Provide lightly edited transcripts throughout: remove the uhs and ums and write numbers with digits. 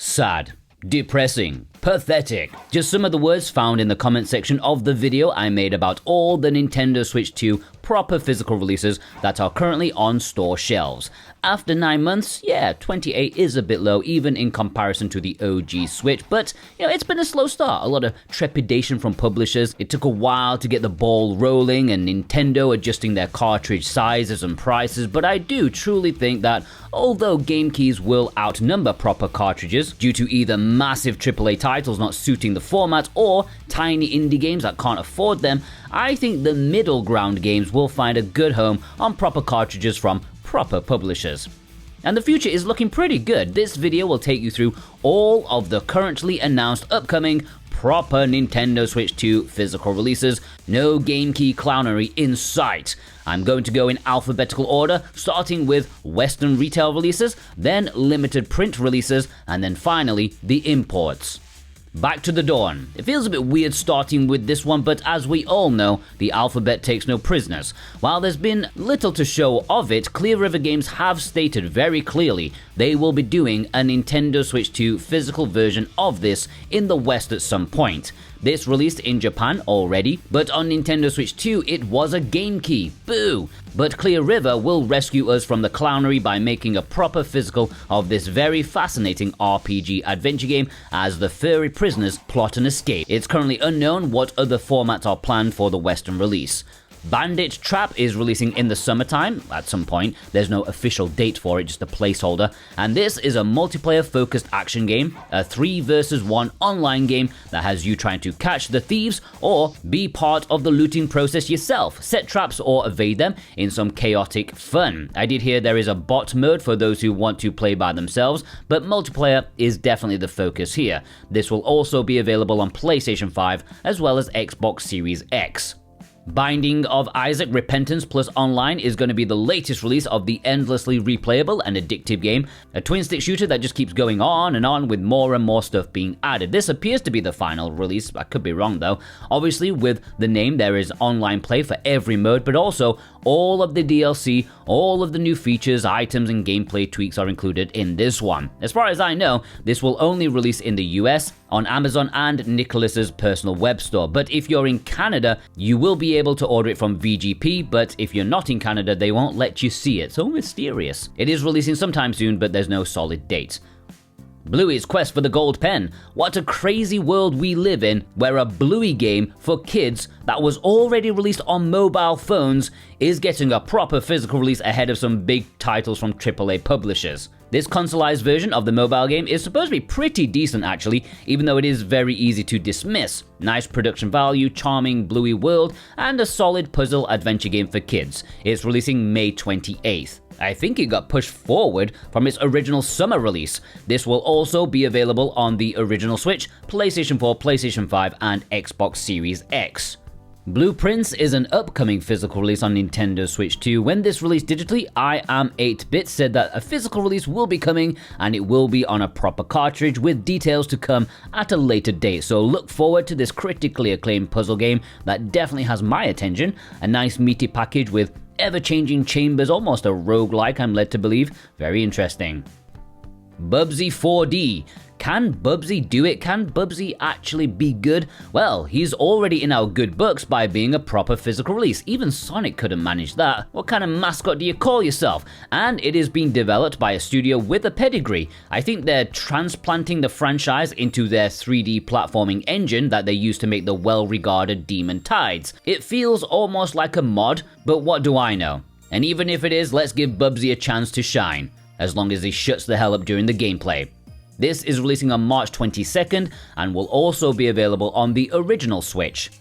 Sad, depressing, pathetic. Just some of the words found in the comment section of the video I made about all the Nintendo Switch 2 proper physical releases that are currently on store shelves. After 9 months, yeah, 28 is a bit low even in comparison to the OG Switch, but it's been a slow start. A lot of trepidation from publishers. It took a while to get the ball rolling and Nintendo adjusting their cartridge sizes and prices, but I do truly think that although game keys will outnumber proper cartridges due to either massive AAA titles not suiting the format or tiny indie games that can't afford them, I think the middle ground games will find a good home on proper cartridges from proper publishers. And the future is looking pretty good. This video will take you through all of the currently announced upcoming proper Nintendo Switch 2 physical releases. No game key clownery in sight. I'm going to go in alphabetical order, starting with Western retail releases, then limited print releases, and then finally the imports. Back to the dawn. It feels a bit weird starting with this one, but as we all know, the alphabet takes no prisoners. While there's been little to show of it, Clear River Games have stated very clearly they will be doing a Nintendo Switch 2 physical version of this in the West at some point. This released in Japan already, but on Nintendo Switch 2 it was a game key. Boo! But Clear River will rescue us from the clownery by making a proper physical of this very fascinating RPG adventure game as the furry prisoners plot an escape. It's currently unknown what other formats are planned for the Western release. Bandit Trap is releasing in the summertime at some point. There's no official date for it, just a placeholder. And this is a multiplayer-focused action game, a 3 versus 1 online game that has you trying to catch the thieves or be part of the looting process yourself, set traps or evade them in some chaotic fun. I did hear there is a bot mode for those who want to play by themselves, but multiplayer is definitely the focus here. This will also be available on PlayStation 5 as well as Xbox Series X. Binding of Isaac Repentance Plus Online is going to be the latest release of the endlessly replayable and addictive game, a twin-stick shooter that just keeps going on and on with more and more stuff being added. This appears to be the final release, I could be wrong though. Obviously with the name there is online play for every mode, but also all of the DLC, all of the new features, items and gameplay tweaks are included in this one. As far as I know, this will only release in the US, on Amazon and Nicholas's personal web store, but if you're in Canada, you will be able to order it from VGP, but if you're not in Canada, they won't let you see it. So mysterious. It is releasing sometime soon, but there's no solid date. Bluey's Quest for the Gold Pen. What a crazy world we live in, where a Bluey game for kids that was already released on mobile phones is getting a proper physical release ahead of some big titles from AAA publishers. This consoleized version of the mobile game is supposed to be pretty decent actually, even though it is very easy to dismiss. Nice production value, charming Bluey world, and a solid puzzle adventure game for kids. It's releasing May 28th. I think it got pushed forward from its original summer release. This will also be available on the original Switch, PlayStation 4, PlayStation 5, and Xbox Series X. Blueprints is an upcoming physical release on Nintendo Switch 2. When this released digitally, I Am 8-Bit said that a physical release will be coming and it will be on a proper cartridge with details to come at a later date. So look forward to this critically acclaimed puzzle game that definitely has my attention. A nice meaty package with ever-changing chambers, almost a roguelike I'm led to believe. Very interesting. Bubsy 4D. Can Bubsy do it? Can Bubsy actually be good? Well, he's already in our good books by being a proper physical release. Even Sonic couldn't manage that. What kind of mascot do you call yourself? And it is being developed by a studio with a pedigree. I think they're transplanting the franchise into their 3D platforming engine that they used to make the well-regarded Demon Tides. It feels almost like a mod, but what do I know? And even if it is, let's give Bubsy a chance to shine, as long as he shuts the hell up during the gameplay. This is releasing on March 22nd and will also be available on the original Switch.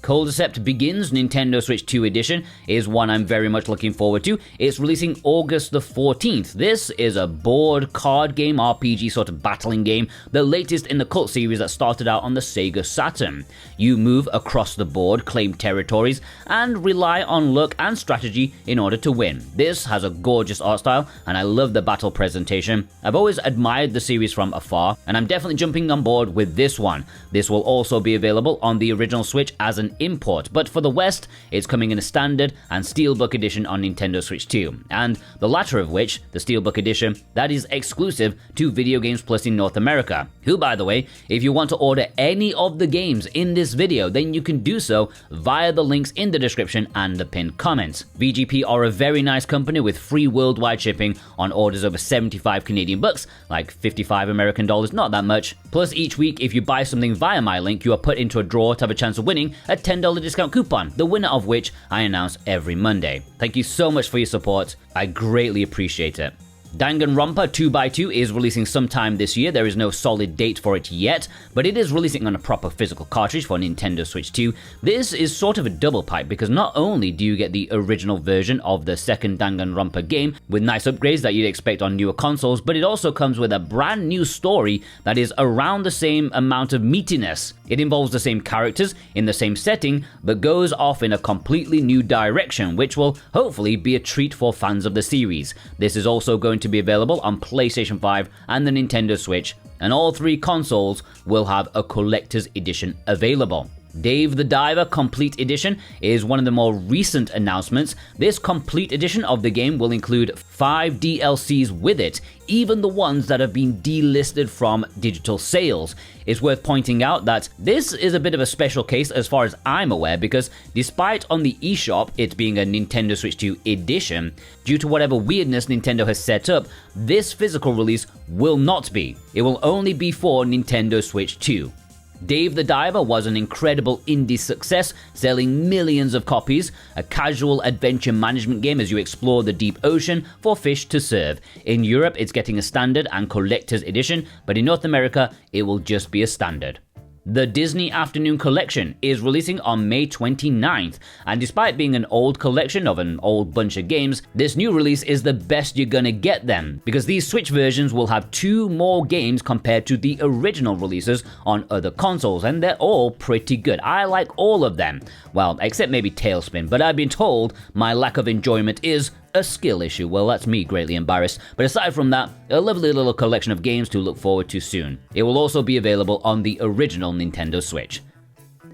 Culdcept Begins Nintendo Switch 2 Edition is one I'm very much looking forward to. It's releasing August the 14th. This is a board card game, RPG sort of battling game, the latest in the Cult series that started out on the Sega Saturn. You move across the board, claim territories, and rely on luck and strategy in order to win. This has a gorgeous art style, and I love the battle presentation. I've always admired the series from afar, and I'm definitely jumping on board with this one. This will also be available on the original Switch as an an import, but for the West, it's coming in a standard and Steelbook edition on Nintendo Switch 2, and the latter of which, the Steelbook edition, that is exclusive to Video Games Plus in North America, who, by the way, if you want to order any of the games in this video, then you can do so via the links in the description and the pinned comments. VGP are a very nice company with free worldwide shipping on orders over 75 Canadian bucks, like 55 American dollars, not that much. Plus, each week, if you buy something via my link, you are put into a draw to have a chance of winning a $10 discount coupon, the winner of which I announce every Monday. Thank you so much for your support. I greatly appreciate it. Danganronpa 2x2 is releasing sometime this year. There is no solid date for it yet, but it is releasing on a proper physical cartridge for Nintendo Switch 2. This is sort of a double pipe because not only do you get the original version of the second Danganronpa game with nice upgrades that you'd expect on newer consoles, but it also comes with a brand new story that is around the same amount of meatiness. It involves the same characters in the same setting, but goes off in a completely new direction, which will hopefully be a treat for fans of the series. This is also going to be available on PlayStation 5 and the Nintendo Switch, and all three consoles will have a collector's edition available. Dave the Diver Complete Edition is one of the more recent announcements. This complete edition of the game will include 5 DLCs with it, even the ones that have been delisted from digital sales. It's worth pointing out that this is a bit of a special case as far as I'm aware, because despite on the eShop it being a Nintendo Switch 2 edition, due to whatever weirdness Nintendo has set up, this physical release will not be. It will only be for Nintendo Switch 2. Dave the Diver was an incredible indie success, selling millions of copies, a casual adventure management game as you explore the deep ocean for fish to serve. In Europe, it's getting a standard and collector's edition, but in North America, it will just be a standard. The Disney Afternoon Collection is releasing on May 29th, and despite being an old collection of an old bunch of games, this new release is the best you're gonna get them, because these Switch versions will have 2 more games compared to the original releases on other consoles, and they're all pretty good. I like all of them. Well, except maybe Tailspin, but I've been told my lack of enjoyment is a skill issue. Well, that's me greatly embarrassed. But aside from that, a lovely little collection of games to look forward to soon. It will also be available on the original Nintendo Switch.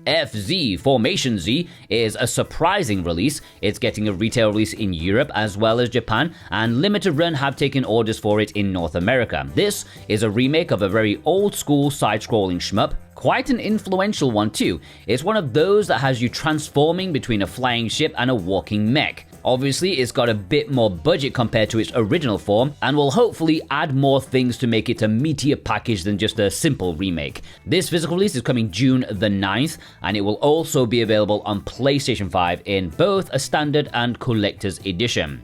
FZ Formation Z is a surprising release. It's getting a retail release in Europe as well as Japan, and Limited Run have taken orders for it in North America. This is a remake of a very old school side-scrolling shmup. Quite an influential one too. It's one of those that has you transforming between a flying ship and a walking mech. Obviously, it's got a bit more budget compared to its original form, and will hopefully add more things to make it a meatier package than just a simple remake. This physical release is coming June the 9th, and it will also be available on PlayStation 5 in both a standard and collector's edition.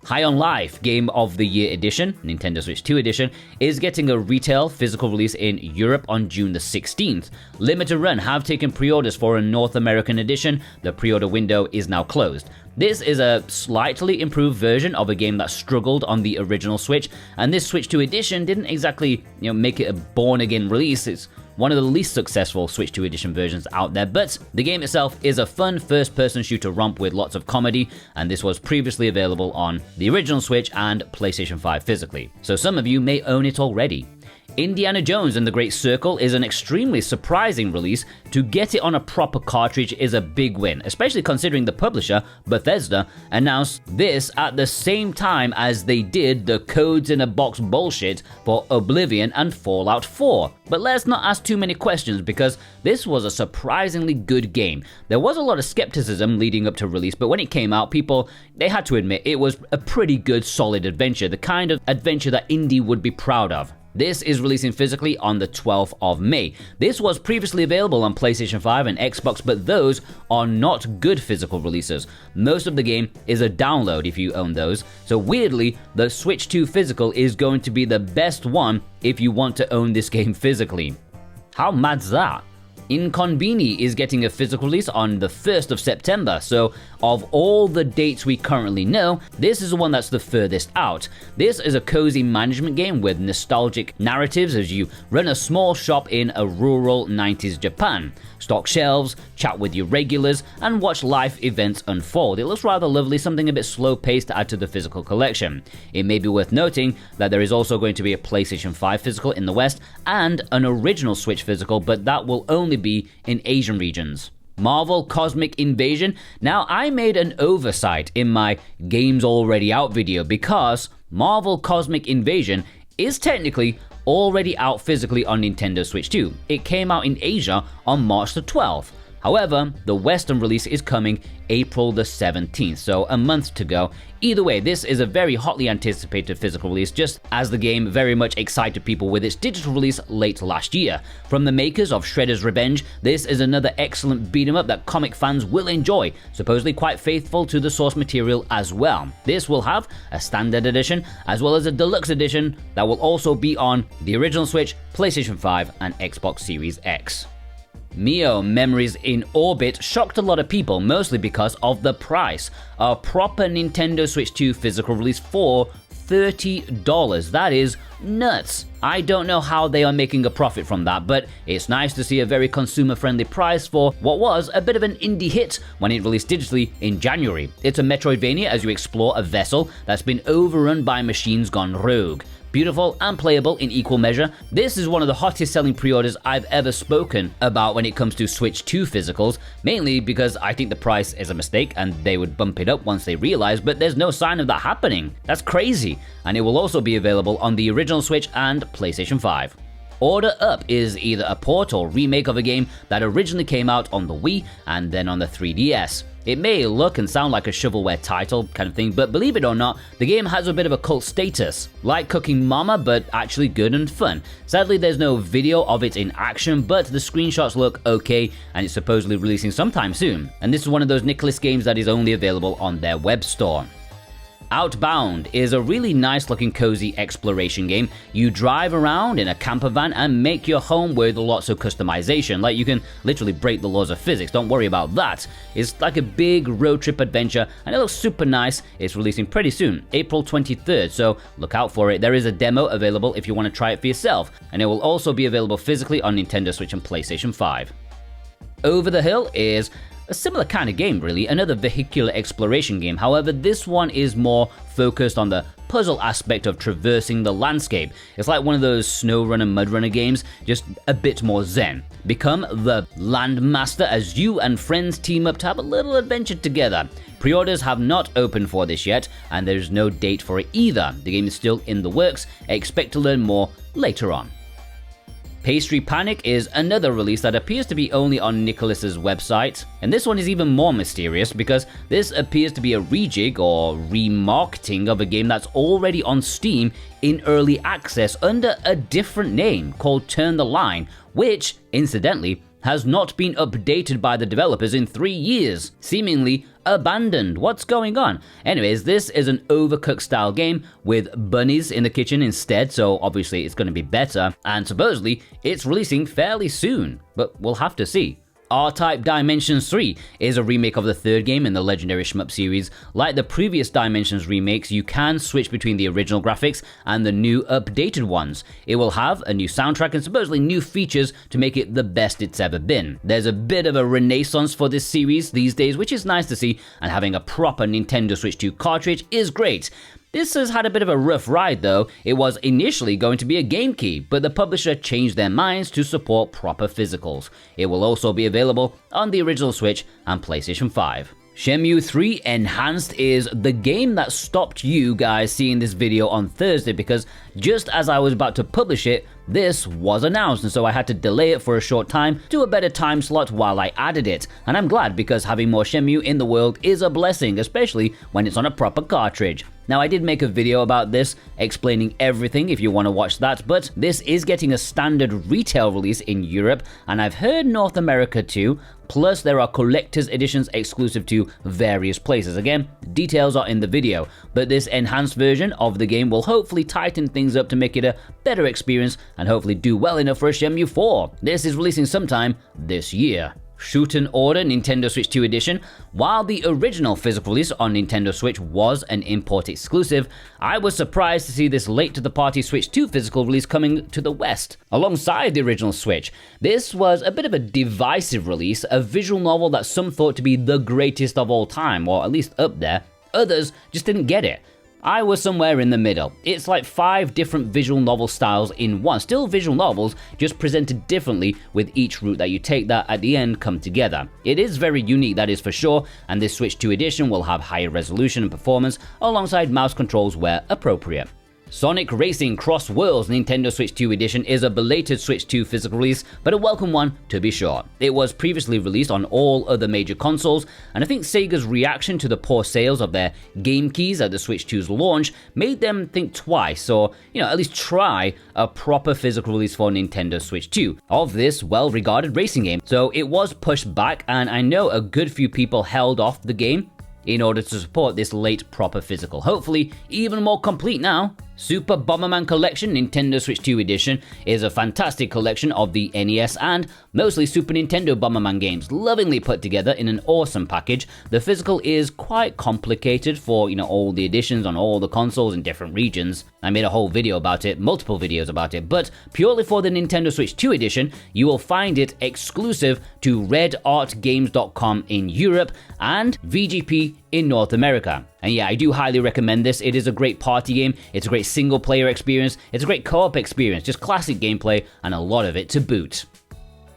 High on Life Game of the Year Edition, Nintendo Switch 2 Edition, is getting a retail physical release in Europe on June the 16th. Limited Run have taken pre-orders for a North American edition. The pre-order window is now closed. This is a slightly improved version of a game that struggled on the original Switch, and this Switch 2 Edition didn't exactly, make it a born-again release. It's one of the least successful Switch 2 Edition versions out there, but the game itself is a fun first-person shooter romp with lots of comedy, and this was previously available on the original Switch and PlayStation 5 physically, so some of you may own it already. Indiana Jones and the Great Circle is an extremely surprising release. To get it on a proper cartridge is a big win, especially considering the publisher, Bethesda, announced this at the same time as they did the codes in a box bullshit for Oblivion and Fallout 4. But let's not ask too many questions because this was a surprisingly good game. There was a lot of skepticism leading up to release, but when it came out, they had to admit it was a pretty good, solid adventure, the kind of adventure that indie would be proud of. This is releasing physically on the 12th of May. This was previously available on PlayStation 5 and Xbox, but those are not good physical releases. Most of the game is a download if you own those, so weirdly, the Switch 2 physical is going to be the best one if you want to own this game physically. How mad's that? inKonbini is getting a physical release on the 1st of September, so of all the dates we currently know, this is the one that's the furthest out. This is a cozy management game with nostalgic narratives as you run a small shop in a rural 90s Japan. Stock shelves, chat with your regulars, and watch life events unfold. It looks rather lovely, something a bit slow-paced to add to the physical collection. It may be worth noting that there is also going to be a PlayStation 5 physical in the West and an original Switch physical, but that will only be in Asian regions. Marvel Cosmic Invasion. Now, I made an oversight in my Games Already Out video because Marvel Cosmic Invasion is technically already out physically on Nintendo Switch 2. It came out in Asia on March the 12th. However, the Western release is coming April the 17th, so a month to go. Either way, this is a very hotly anticipated physical release, just as the game very much excited people with its digital release late last year. From the makers of Shredder's Revenge, this is another excellent beat-em-up that comic fans will enjoy, supposedly quite faithful to the source material as well. This will have a standard edition, as well as a deluxe edition that will also be on the original Switch, PlayStation 5, and Xbox Series X. Mio Memories in Orbit shocked a lot of people, mostly because of the price. A proper Nintendo Switch 2 physical release for $30. That is nuts. I don't know how they are making a profit from that, but it's nice to see a very consumer-friendly price for what was a bit of an indie hit when it released digitally in January. It's a Metroidvania as you explore a vessel that's been overrun by machines gone rogue. Beautiful and playable in equal measure. This is one of the hottest selling pre-orders I've ever spoken about when it comes to Switch 2 physicals, mainly because I think the price is a mistake and they would bump it up once they realize, but there's no sign of that happening. That's crazy. And it will also be available on the original Switch and PlayStation 5. Order Up is either a port or remake of a game that originally came out on the Wii and then on the 3DS. It may look and sound like a shovelware title kind of thing, but believe it or not, the game has a bit of a cult status. Like Cooking Mama, but actually good and fun. Sadly, there's no video of it in action, but the screenshots look okay, and it's supposedly releasing sometime soon. And this is one of those Nicholas games that is only available on their web store. Outbound is a really nice looking cozy exploration game. You drive around in a camper van and make your home with lots of customization. Like, you can literally break the laws of physics, don't worry about that. It's like a big road trip adventure and it looks super nice. It's releasing pretty soon, April 23rd, so look out for it. There is a demo available if you want to try it for yourself, and it will also be available physically on Nintendo Switch and PlayStation 5. Over the Hill is a similar kind of game, really, another vehicular exploration game. However, this one is more focused on the puzzle aspect of traversing the landscape. It's like one of those SnowRunner, MudRunner games, just a bit more zen. Become the Landmaster as you and friends team up to have a little adventure together. Pre-orders have not opened for this yet, and there's no date for it either. The game is still in the works. Expect to learn more later on. Pastry Panic is another release that appears to be only on Nicholas's website, and this one is even more mysterious because this appears to be a rejig or remarketing of a game that's already on Steam in early access under a different name called Turn the Line, which, incidentally, has not been updated by the developers in 3 years, seemingly abandoned. What's going on? Anyways, this is an Overcooked style game with bunnies in the kitchen instead, so obviously it's going to be better, and supposedly it's releasing fairly soon, but we'll have to see. R-Type Dimensions 3 is a remake of the third game in the legendary shmup series. Like the previous Dimensions remakes, you can switch between the original graphics and the new updated ones. It will have a new soundtrack and supposedly new features to make it the best it's ever been. There's a bit of a renaissance for this series these days, which is nice to see, and having a proper Nintendo Switch 2 cartridge is great. This has had a bit of a rough ride though. It was initially going to be a game key, but the publisher changed their minds to support proper physicals. It will also be available on the original Switch and PlayStation 5. Shenmue III Enhanced is the game that stopped you guys seeing this video on Thursday, because just as I was about to publish it, this was announced, and so I had to delay it for a short time to a better time slot while I added it. And I'm glad, because having more Shenmue in the world is a blessing, especially when it's on a proper cartridge. Now, I did make a video about this, explaining everything if you want to watch that, but this is getting a standard retail release in Europe, and I've heard North America too, plus there are collector's editions exclusive to various places. Again, details are in the video, but this enhanced version of the game will hopefully tighten things up to make it a better experience, and hopefully do well enough for a Shenmue 4. This is releasing sometime this year. Shuten Order Nintendo Switch 2 Edition. While the original physical release on Nintendo Switch was an import exclusive, I was surprised to see this late-to-the-party Switch 2 physical release coming to the West, alongside the original Switch. This was a bit of a divisive release, a visual novel that some thought to be the greatest of all time, or at least up there. Others just didn't get it. I was somewhere in the middle. It's like 5 different visual novel styles in one. Still visual novels, just presented differently with each route that you take that at the end come together. It is very unique, that is for sure, and this Switch 2 edition will have higher resolution and performance alongside mouse controls where appropriate. Sonic Racing CrossWorlds Nintendo Switch 2 edition is a belated Switch 2 physical release, but a welcome one to be sure. It was previously released on all other major consoles, and I think Sega's reaction to the poor sales of their game keys at the Switch 2's launch made them think twice, or at least try a proper physical release for Nintendo Switch 2 of this well-regarded racing game. So it was pushed back, and I know a good few people held off the game in order to support this late proper physical. Hopefully even more complete now. Super Bomberman Collection Nintendo Switch 2 edition is a fantastic collection of the NES and mostly Super Nintendo Bomberman games, lovingly put together in an awesome package. The physical is quite complicated for, all the editions on all the consoles in different regions. I made a whole video about it, multiple videos about it, but purely for the Nintendo Switch 2 edition, you will find it exclusive to redartgames.com in Europe and VGP in North America. And yeah, I do highly recommend this. It is a great party game, it's a great single player experience, it's a great co-op experience, just classic gameplay and a lot of it to boot.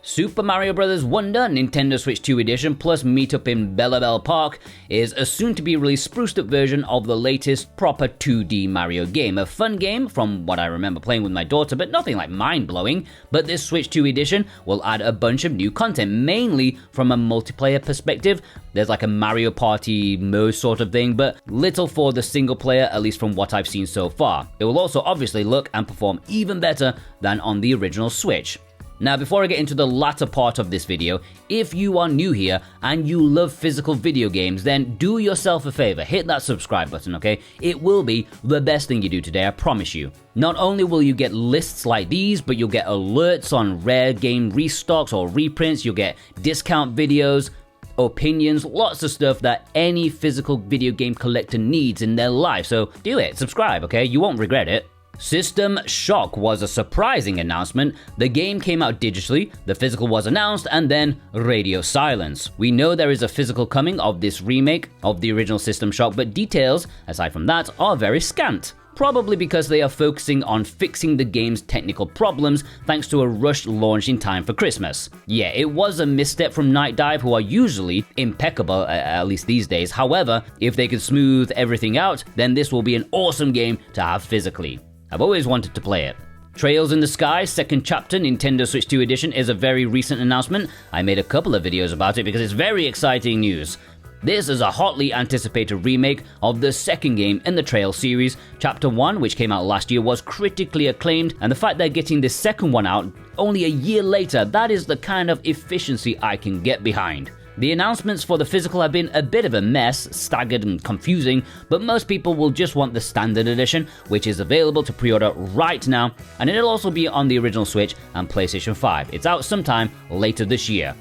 Super Mario Bros. Wonder Nintendo Switch 2 edition plus Meetup in Bellabel Park is a soon-to-be-released spruced-up version of the latest proper 2D Mario game. A fun game from what I remember playing with my daughter, but nothing like mind-blowing. But this Switch 2 edition will add a bunch of new content, mainly from a multiplayer perspective. There's like a Mario Party mode sort of thing, but little for the single player, at least from what I've seen so far. It will also obviously look and perform even better than on the original Switch. Now, before I get into the latter part of this video, if you are new here and you love physical video games, then do yourself a favor, hit that subscribe button, okay? It will be the best thing you do today, I promise you. Not only will you get lists like these, but you'll get alerts on rare game restocks or reprints, you'll get discount videos, opinions, lots of stuff that any physical video game collector needs in their life. So do it, subscribe, okay? You won't regret it. System Shock was a surprising announcement. The game came out digitally, the physical was announced, and then radio silence. We know there is a physical coming of this remake of the original System Shock, but details, aside from that, are very scant. Probably because they are focusing on fixing the game's technical problems thanks to a rushed launch in time for Christmas. Yeah, it was a misstep from Night Dive, who are usually impeccable, at least these days. However, if they could smooth everything out, then this will be an awesome game to have physically. I've always wanted to play it. Trails in the Sky second chapter Nintendo Switch 2 edition is a very recent announcement. I made a couple of videos about it because it's very exciting news. This is a hotly anticipated remake of the second game in the Trails series. Chapter 1, which came out last year, was critically acclaimed, and the fact they're getting this second one out only a year later, that is the kind of efficiency I can get behind. The announcements for the physical have been a bit of a mess, staggered and confusing, but most people will just want the standard edition, which is available to pre-order right now, and it'll also be on the original Switch and PlayStation 5. It's out sometime later this year.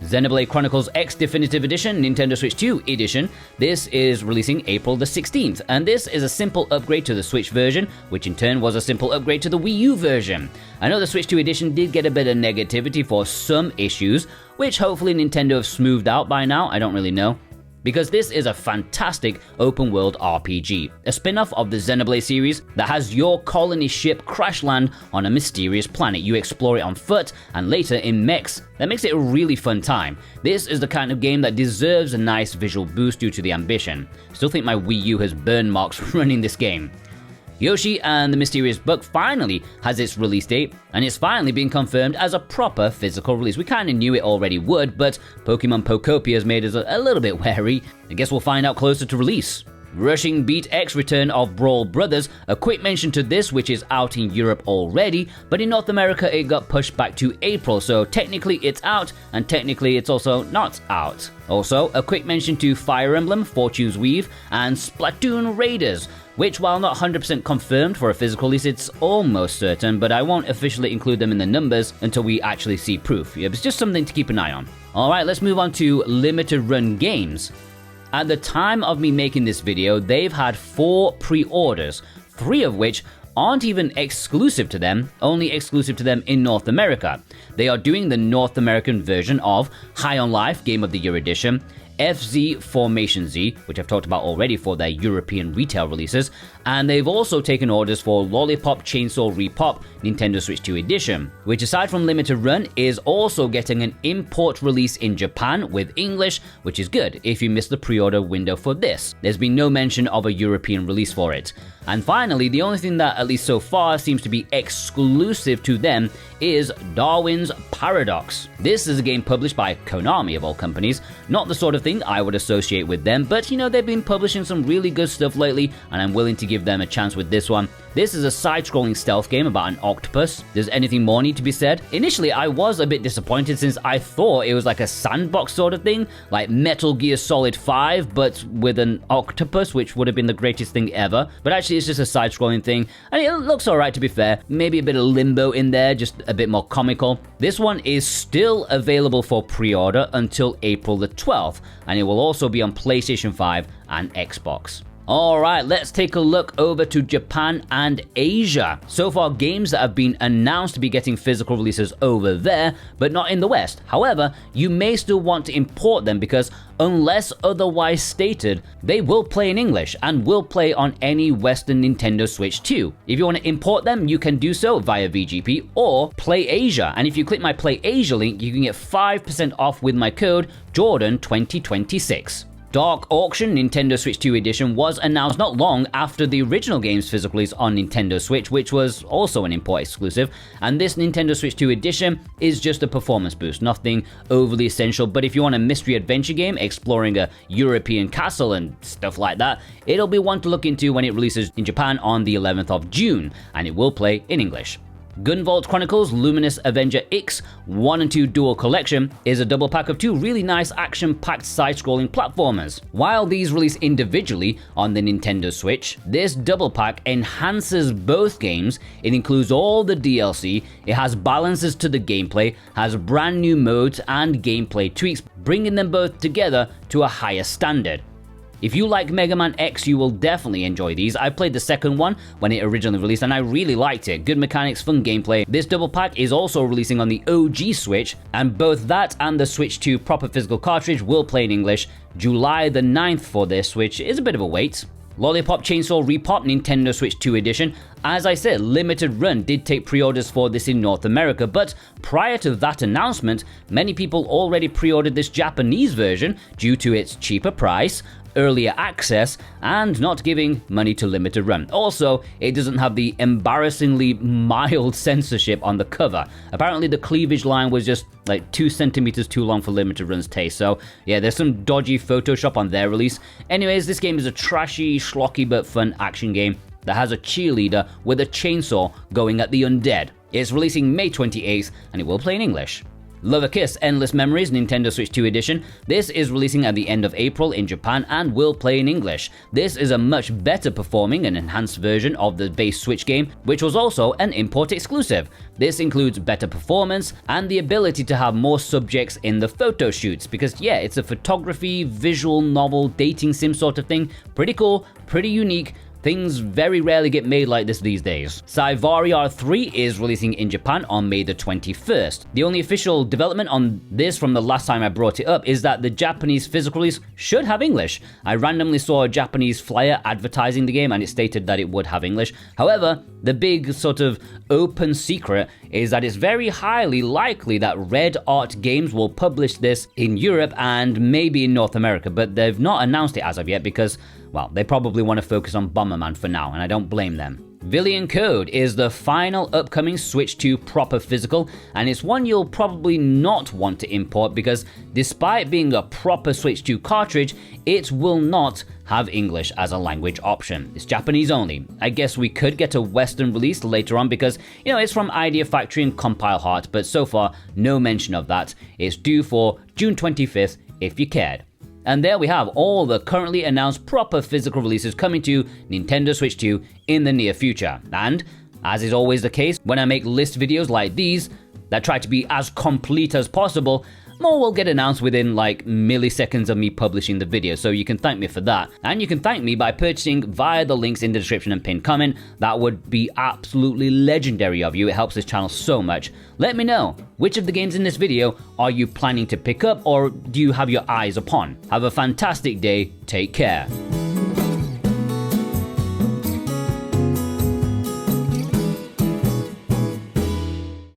Xenoblade Chronicles X Definitive Edition, Nintendo Switch 2 edition. This is releasing April the 16th, and this is a simple upgrade to the Switch version, which in turn was a simple upgrade to the Wii U version. I know the Switch 2 edition did get a bit of negativity for some issues, which hopefully Nintendo have smoothed out by now, I don't really know. Because this is a fantastic open-world RPG, a spin-off of the Xenoblade series that has your colony ship crash land on a mysterious planet. You explore it on foot and later in mechs. That makes it a really fun time. This is the kind of game that deserves a nice visual boost due to the ambition. Still think my Wii U has burn marks running this game. Yoshi and the Mysterious Bug finally has its release date, and it's finally been confirmed as a proper physical release. We kind of knew it already would, but Pokemon Pokopia has made us a little bit wary. I guess we'll find out closer to release. Rushing Beat X Return of Brawl Brothers, a quick mention to this, which is out in Europe already, but in North America it got pushed back to April, so technically it's out, and technically it's also not out. Also, a quick mention to Fire Emblem, Fortune's Weave, and Splatoon Raiders, which, while not 100% confirmed for a physical release, it's almost certain, but I won't officially include them in the numbers until we actually see proof. Yeah, it's just something to keep an eye on. Alright, let's move on to limited run games. At the time of me making this video, they've had 4 pre-orders, 3 of which aren't even exclusive to them, only exclusive to them in North America. They are doing the North American version of High on Life Game of the Year Edition, FZ Formation Z, which I've talked about already for their European retail releases, and they've also taken orders for Lollipop Chainsaw RePOP Nintendo Switch 2 Edition, which aside from limited run is also getting an import release in Japan with English, which is good if you missed the pre-order window for this. There's been no mention of a European release for it. And finally, the only thing that at least so far seems to be exclusive to them is Darwin's Paradox. This is a game published by Konami of all companies, not the sort of thing I would associate with them, but you know, they've been publishing some really good stuff lately and I'm willing to give them a chance with this one. This is a side-scrolling stealth game about an octopus. Does anything more need to be said? Initially, I was a bit disappointed since I thought it was like a sandbox sort of thing, like Metal Gear Solid 5, but with an octopus, which would have been the greatest thing ever. But actually, it's just a side-scrolling thing, and it looks alright to be fair. Maybe a bit of Limbo in there, just a bit more comical. This one is still available for pre-order until April the 12th, and it will also be on PlayStation 5 and Xbox. Alright, let's take a look over to Japan and Asia. So far, games that have been announced to be getting physical releases over there, but not in the West. However, you may still want to import them because unless otherwise stated, they will play in English and will play on any Western Nintendo Switch 2. If you want to import them, you can do so via VGP or Play Asia. And if you click my Play Asia link, you can get 5% off with my code Jordan2026. Dark Auction Nintendo Switch 2 Edition was announced not long after the original game's physical release on Nintendo Switch, which was also an import exclusive, and this Nintendo Switch 2 Edition is just a performance boost, nothing overly essential, but if you want a mystery adventure game exploring a European castle and stuff like that, it'll be one to look into when it releases in Japan on the 11th of June, and it will play in English. Gunvolt Chronicles Luminous Avenger X 1 and 2 Dual Collection is a double pack of two really nice action-packed side-scrolling platformers. While these release individually on the Nintendo Switch, this double pack enhances both games. It includes all the DLC, it has balances to the gameplay, has brand new modes and gameplay tweaks, bringing them both together to a higher standard. If you like Mega Man X, you will definitely enjoy these. I played the second one when it originally released and I really liked it. Good mechanics, fun gameplay. This double pack is also releasing on the OG Switch, and both that and the Switch 2 proper physical cartridge will play in English July the 9th for this, which is a bit of a wait. Lollipop Chainsaw RePOP Nintendo Switch 2 Edition. As I said, limited run did take pre-orders for this in North America, but prior to that announcement, many people already pre-ordered this Japanese version due to its cheaper price, earlier access, and not giving money to limited run. Also, it doesn't have the embarrassingly mild censorship on the cover. Apparently the cleavage line was just like 2 centimeters too long for limited run's taste, so yeah, there's some dodgy Photoshop on their release. Anyways, this game is a trashy, schlocky but fun action game that has a cheerleader with a chainsaw going at the undead. It's releasing May 28th, and it will play in English. Love a Kiss Endless Memories Nintendo Switch 2 Edition. This is releasing at the end of April in Japan and will play in English. This is a much better performing and enhanced version of the base Switch game, which was also an import exclusive. This includes better performance and the ability to have more subjects in the photo shoots, because yeah, it's a photography, visual novel, dating sim sort of thing. Pretty cool, pretty unique. Things very rarely get made like this these days. Psyvariar 3 is releasing in Japan on May the 21st. The only official development on this from the last time I brought it up is that the Japanese physical release should have English. I randomly saw a Japanese flyer advertising the game and it stated that it would have English. However, the big sort of open secret is that it's very highly likely that Red Art Games will publish this in Europe and maybe in North America, but they've not announced it as of yet because, well, they probably want to focus on Bomberman for now, and I don't blame them. Villion Code is the final upcoming Switch 2 proper physical, and it's one you'll probably not want to import because despite being a proper Switch 2 cartridge, it will not have English as a language option. It's Japanese only. I guess we could get a Western release later on because, you know, it's from Idea Factory and Compile Heart, but so far, no mention of that. It's due for June 25th if you cared. And there we have all the currently announced proper physical releases coming to Nintendo Switch 2 in the near future. And, as is always the case when I make list videos like these that try to be as complete as possible, more will get announced within like milliseconds of me publishing the video, so you can thank me for that. And you can thank me by purchasing via the links in the description and pinned comment. That would be absolutely legendary of you. It helps this channel so much. Let me know, which of the games in this video are you planning to pick up, or do you have your eyes upon? Have a fantastic day, take care.